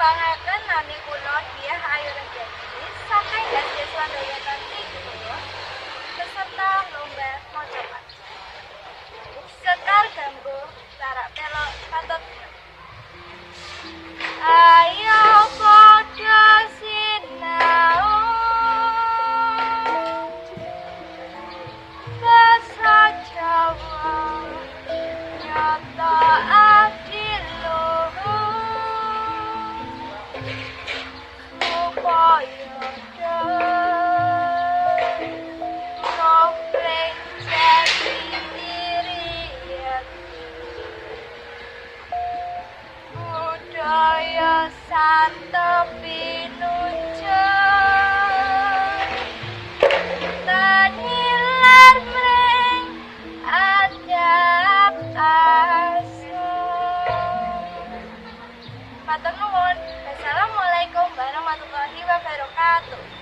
Mulangaken nami kula Diah Ayu Renjani saking SD Swadaya Tiguru peserta lomba maca pantun. Sekar gambo tarak pelok patut. Ayo padha sinau basa Jawa nyata budaya santepi nunjuk tanilar mring adab asung. Matur nuwun. Wassalamualaikum warahmatullahi wabarakatuh.